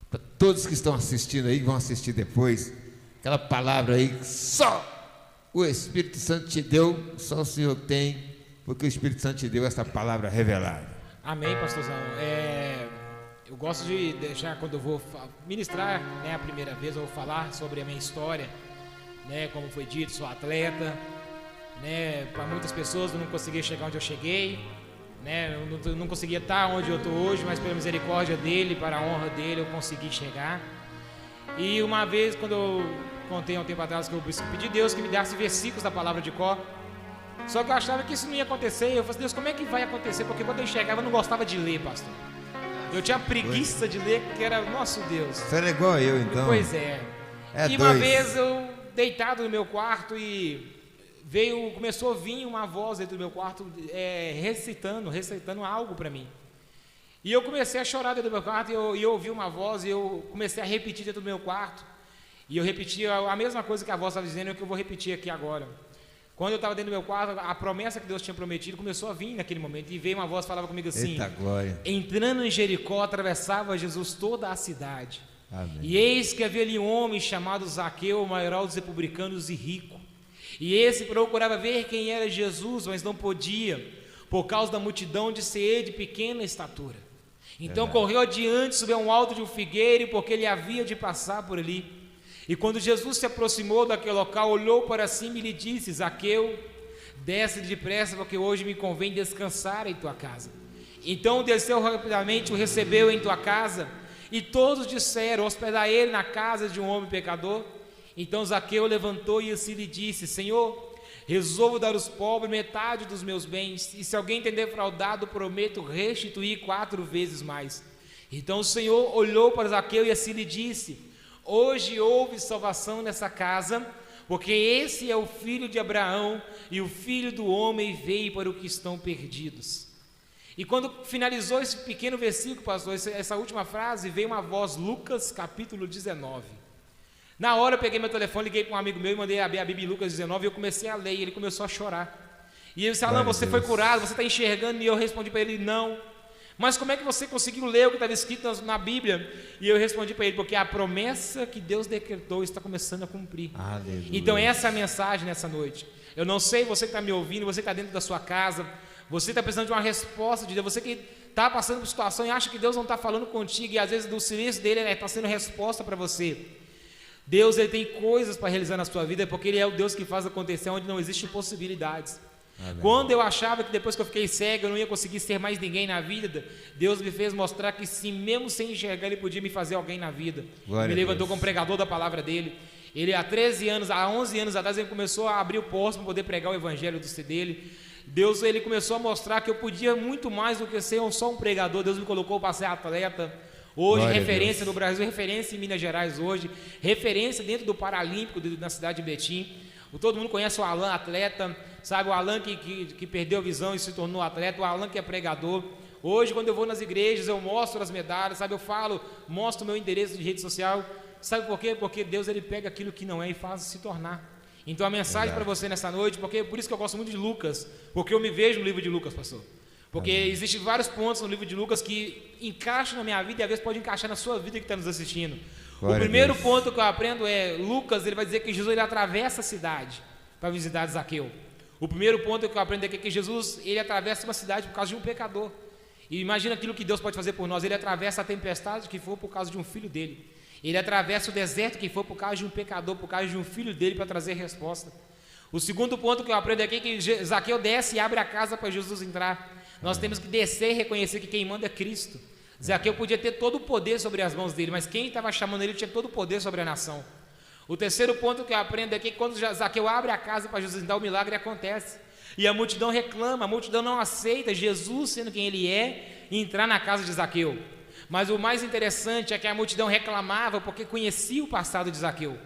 para todos que estão assistindo aí, que vão assistir depois, aquela palavra aí que só o Espírito Santo te deu, só o Senhor tem, porque o Espírito Santo te deu essa palavra revelada. Amém, pastorzão. Eu gosto de deixar, quando eu vou ministrar, né, a primeira vez, eu vou falar sobre a minha história, né, como foi dito, sou atleta, né, para muitas pessoas eu não conseguia chegar onde eu cheguei, né, eu não conseguia estar onde eu estou hoje, mas pela misericórdia dele, para a honra dele, eu consegui chegar. E uma vez, quando eu contei há um tempo atrás que eu pedi a Deus que me desse versículos da palavra de cor, só que eu achava que isso não ia acontecer. Eu falei, Deus, como é que vai acontecer? Porque quando eu enxergava, eu não gostava de ler, pastor. Eu tinha preguiça de ler, porque era, nosso Deus. Você era igual eu, então? Pois é. E uma vez eu, deitado no meu quarto, e começou a vir uma voz dentro do meu quarto, recitando algo para mim. E eu comecei a chorar dentro do meu quarto, e eu ouvi uma voz, e eu comecei a repetir dentro do meu quarto. E eu repetia a mesma coisa que a voz estava dizendo, que eu vou repetir aqui agora. Quando eu estava dentro do meu quarto, a promessa que Deus tinha prometido começou a vir naquele momento. E veio uma voz que falava comigo assim: eita glória. Entrando em Jericó, atravessava Jesus toda a cidade. Amém. E eis que havia ali um homem chamado Zaqueu, o maior dos publicanos e rico. E esse procurava ver quem era Jesus, mas não podia, por causa da multidão, de ser de pequena estatura. Então correu adiante, subiu a um alto de um figueiro, porque ele havia de passar por ali. E quando Jesus se aproximou daquele local, olhou para cima e lhe disse: Zaqueu, desce depressa, porque hoje me convém descansar em tua casa. Então desceu rapidamente, o recebeu em tua casa, e todos disseram: hospedar ele na casa de um homem pecador. Então Zaqueu levantou e assim lhe disse: Senhor, resolvo dar aos pobres metade dos meus bens, e se alguém tem defraudado, prometo restituir 4 vezes mais. Então o Senhor olhou para Zaqueu e assim lhe disse: hoje houve salvação nessa casa, porque esse é o filho de Abraão, e o filho do homem veio para os que estão perdidos. E quando finalizou esse pequeno versículo, pastor, essa última frase, veio uma voz, Lucas capítulo 19. Na hora eu peguei meu telefone, liguei para um amigo meu e mandei abrir a Bíblia em Lucas 19, e eu comecei a ler, e ele começou a chorar. E ele disse: Alan, você foi curado, você está enxergando? E eu respondi para ele: não. Mas como é que você conseguiu ler o que estava escrito na Bíblia? E eu respondi para ele: porque a promessa que Deus decretou está começando a cumprir. Aleluia. Então essa é a mensagem nessa noite. Eu não sei, você que está me ouvindo, você que está dentro da sua casa, você está precisando de uma resposta de Deus, você que está passando por situação e acha que Deus não está falando contigo, e às vezes do silêncio dele está sendo resposta para você. Deus, ele tem coisas para realizar na sua vida, porque ele é o Deus que faz acontecer onde não existem possibilidades. Amém. Quando eu achava que depois que eu fiquei cego eu não ia conseguir ser mais ninguém na vida, Deus me fez mostrar que sim, mesmo sem enxergar, Ele podia me fazer alguém na vida. Glória me levantou como pregador da palavra dele. Ele há 11 anos atrás, ele começou a abrir o posto para poder pregar o evangelho dele. Deus, ele começou a mostrar que eu podia muito mais do que ser só um pregador. Deus me colocou para ser atleta. Hoje, glória referência no Brasil, referência em Minas Gerais hoje, referência dentro do Paralímpico na cidade de Betim. Todo mundo conhece o Alan, atleta, sabe? O Alan que perdeu a visão e se tornou atleta, o Alan que é pregador. Hoje, quando eu vou nas igrejas, eu mostro as medalhas, sabe? Eu falo, mostro o meu endereço de rede social. Sabe por quê? Porque Deus, ele pega aquilo que não é e faz se tornar. Então a mensagem para você nessa noite, porque por isso que eu gosto muito de Lucas, porque eu me vejo no livro de Lucas, pastor. Porque existem vários pontos no livro de Lucas que encaixam na minha vida e às vezes pode encaixar na sua vida que está nos assistindo. Glória, o primeiro ponto que eu aprendo é, Lucas, ele vai dizer que Jesus, ele atravessa a cidade para visitar Zaqueu. O primeiro ponto que eu aprendo é que Jesus, ele atravessa uma cidade por causa de um pecador. E imagina aquilo que Deus pode fazer por nós. Ele atravessa a tempestade que for por causa de um filho dele. Ele atravessa o deserto que for por causa de um pecador, por causa de um filho dele, para trazer resposta. O segundo ponto que eu aprendo aqui é que Zaqueu desce e abre a casa para Jesus entrar. Nós temos que descer e reconhecer que quem manda é Cristo. Zaqueu podia ter todo o poder sobre as mãos dele, mas quem estava chamando ele tinha todo o poder sobre a nação. O terceiro ponto que eu aprendo é que quando Zaqueu abre a casa para Jesus entrar, o milagre acontece. E a multidão reclama, a multidão não aceita Jesus, sendo quem ele é, entrar na casa de Zaqueu. Mas o mais interessante é que a multidão reclamava porque conhecia o passado de Zaqueu.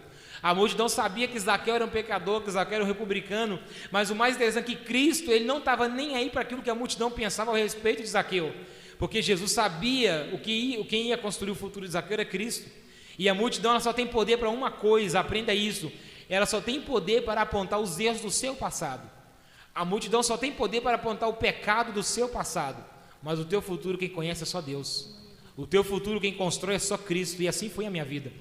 A multidão sabia que Zaqueu era um pecador, que Zaqueu era um republicano, mas o mais interessante é que Cristo, ele não estava nem aí para aquilo que a multidão pensava a respeito de Zaqueu, porque Jesus sabia quem ia construir o futuro de Zaqueu era Cristo. E a multidão, ela só tem poder para uma coisa, aprenda isso, ela só tem poder para apontar os erros do seu passado. A multidão só tem poder para apontar o pecado do seu passado, mas o teu futuro quem conhece é só Deus. O teu futuro quem constrói é só Cristo, e assim foi a minha vida.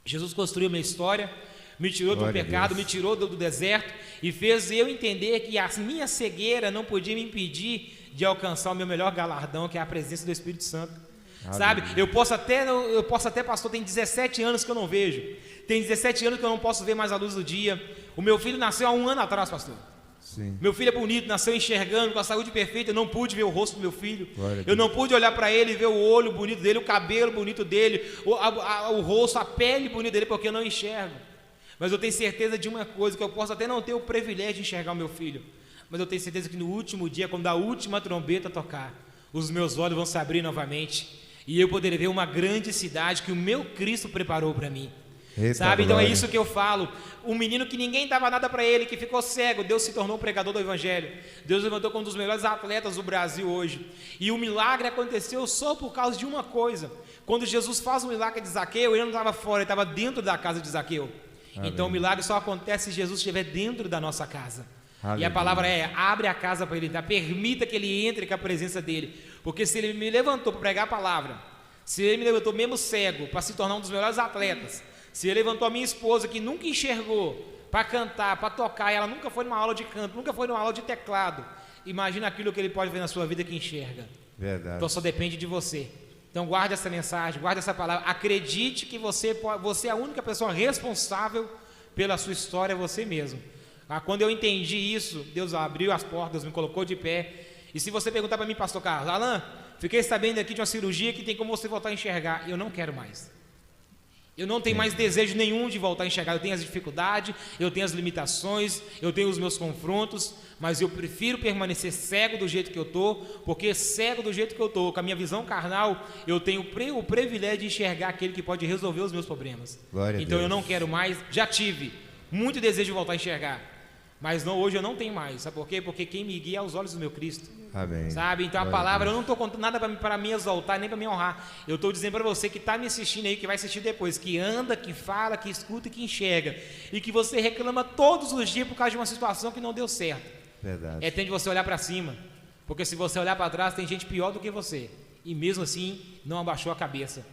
Jesus construiu a minha história, me tirou do pecado, me tirou do deserto e fez eu entender que a minha cegueira não podia me impedir de alcançar o meu melhor galardão, que é a presença do Espírito Santo. Sabe, eu posso até, pastor, tem 17 anos que eu não vejo, tem 17 anos que eu não posso ver mais a luz do dia. O meu filho nasceu há 1 ano atrás, pastor. Sim. Meu filho é bonito, nasceu enxergando, com a saúde perfeita. Eu não pude ver o rosto do meu filho, eu não pude olhar para ele e ver o olho bonito dele, o cabelo bonito dele, o rosto, a pele bonita dele, porque eu não enxergo. Mas eu tenho certeza de uma coisa, que eu posso até não ter o privilégio de enxergar o meu filho, mas eu tenho certeza que no último dia, quando a última trombeta tocar, os meus olhos vão se abrir novamente e eu poderei ver uma grande cidade que o meu Cristo preparou para mim. Eita, sabe? glória. Então é isso que eu falo. Um menino que ninguém dava nada para ele, que ficou cego, Deus se tornou pregador do Evangelho. Deus levantou como um dos melhores atletas do Brasil hoje. E o milagre aconteceu só por causa de uma coisa. Quando Jesus faz o milagre de Zaqueu, ele não estava fora, ele estava dentro da casa de Zaqueu. Amém. Então o milagre só acontece se Jesus estiver dentro da nossa casa. Aleluia. E a palavra é: abre a casa para ele entrar, permita que ele entre com a presença dele. Porque se ele me levantou para pregar a palavra, se ele me levantou mesmo cego para se tornar um dos melhores atletas, se ele levantou a minha esposa que nunca enxergou para cantar, para tocar, e ela nunca foi numa aula de canto, nunca foi numa aula de teclado, imagina aquilo que ele pode ver na sua vida que enxerga. Verdade. Então só depende de você. Então guarde essa mensagem, guarde essa palavra, acredite que você é a única pessoa responsável pela sua história, você mesmo. Quando eu entendi isso, Deus abriu as portas, me colocou de pé. E se você perguntar para mim, pastor Carlos, Alan, fiquei sabendo aqui de uma cirurgia que tem como você voltar a enxergar. Eu não quero mais. Eu não tenho mais desejo nenhum de voltar a enxergar. Eu tenho as dificuldades, eu tenho as limitações, eu tenho os meus confrontos, mas eu prefiro permanecer cego do jeito que eu estou, porque cego do jeito que eu estou, com a minha visão carnal, eu tenho o privilégio de enxergar aquele que pode resolver os meus problemas. Glória a então Deus. eu não quero mais, já tive muito desejo de voltar a enxergar, mas não, hoje eu não tenho mais. Sabe por quê? Porque quem me guia é os olhos do meu Cristo. Amém. Sabe? Então a Glória palavra, a eu não estou contando nada para me exaltar, nem para me honrar. Eu estou dizendo para você que está me assistindo aí, que vai assistir depois, que anda, que fala, que escuta e que enxerga, e que você reclama todos os dias por causa de uma situação que não deu certo. Verdade. É tempo de você olhar para cima, porque se você olhar para trás, tem gente pior do que você, e mesmo assim não abaixou a cabeça.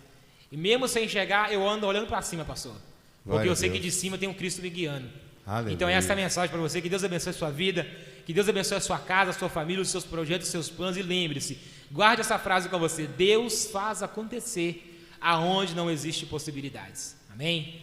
E mesmo sem enxergar, eu ando olhando para cima, pastor, porque Glória eu a sei que Deus. de cima tem um Cristo me guiando. Aleluia. Então essa é a mensagem para você. Que Deus abençoe a sua vida, que Deus abençoe a sua casa, a sua família, os seus projetos, os seus planos. E lembre-se, guarde essa frase com você: Deus faz acontecer aonde não existe possibilidades. Amém?